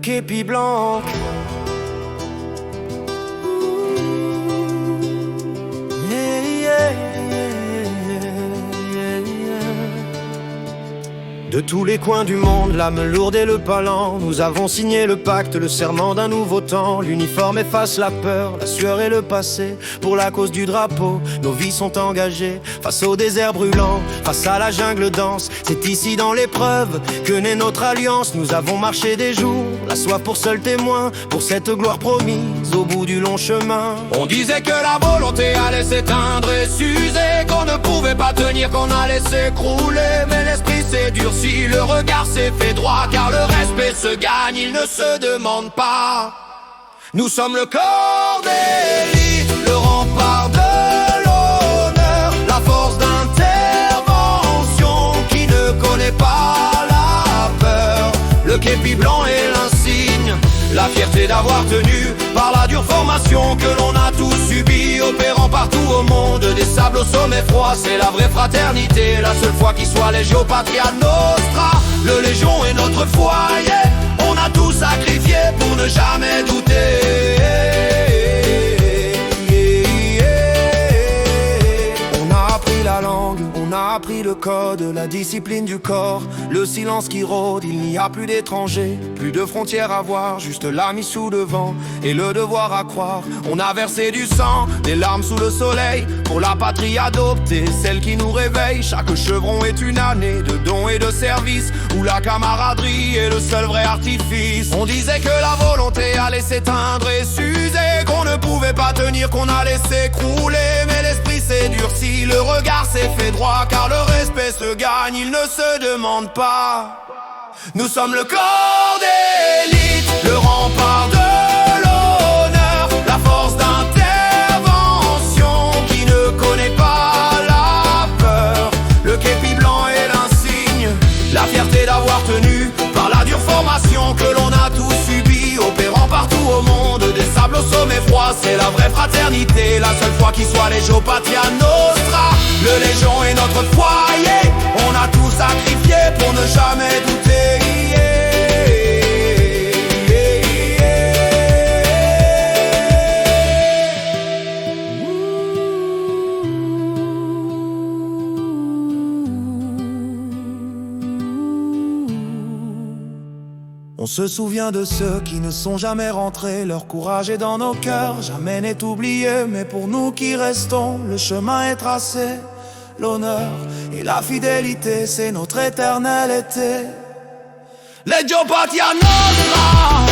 képi blanc. De tous les coins du monde, l'âme lourde et le palan, nous avons signé le pacte, le serment d'un nouveau temps. L'uniforme efface la peur, la sueur et le passé. Pour la cause du drapeau, nos vies sont engagées. Face au désert brûlant, face à la jungle dense, c'est ici dans l'épreuve que naît notre alliance. Nous avons marché des jours, la soif pour seul témoin, pour cette gloire promise au bout du long chemin. On disait que la volonté allait s'éteindre et s'user, qu'on ne pouvait pas tenir, qu'on allait s'écrouler. Mais l'esprit s'est durci, le regard s'est fait droit, car le respect se gagne, il ne se demande pas. Nous sommes le corps d'élite, le rempart de l'honneur, la force d'intervention qui ne connaît pas la peur. Le képi blanc est l'insigne, la fierté d'avoir tenu par la dure formation que l'on a tous subi, opérant partout au monde, des sables au sommet froid. C'est la vraie fraternité, la seule foi qui soit Legio Patria Nostra. Le Légion est notre foyer, on a tout sacrifié pour ne jamais douter. On a appris la langue, on a appris le code, la discipline du corps, le silence qui rôde. Il n'y a plus d'étrangers, plus de frontières à voir, juste l'ami sous le vent et le devoir à croire. On a versé du sang, des larmes sous le soleil, pour la patrie adoptée, celle qui nous réveille. Chaque chevron est une année de dons et de services, où la camaraderie est le seul vrai artifice. On disait que la volonté allait s'éteindre et s'user, qu'on ne pouvait pas tenir, qu'on allait s'écrouler. Mais l'esprit s'est durci, le regard s'est fait droit, car le respect se gagne, il ne se demande pas. Nous sommes le corps d'élite, le rempart de l'honneur, la force d'intervention qui ne connaît pas la peur. Le képi blanc est l'insigne, la fierté d'avoir tenu par la dure formation que l'on a tous subi, opérant partout au monde, des sables au sommet froid. C'est la vraie fraternité, la seule foi qui soit Legio Patria Nostra. Le Légion est notre foyer, on a tout sacrifié pour ne jamais douter. On se souvient de ceux qui ne sont jamais rentrés, leur courage est dans nos cœurs, jamais n'est oublié. Mais pour nous qui restons, le chemin est tracé. L'honneur et la fidélité, c'est notre éternel été. Legio Patria Nostra.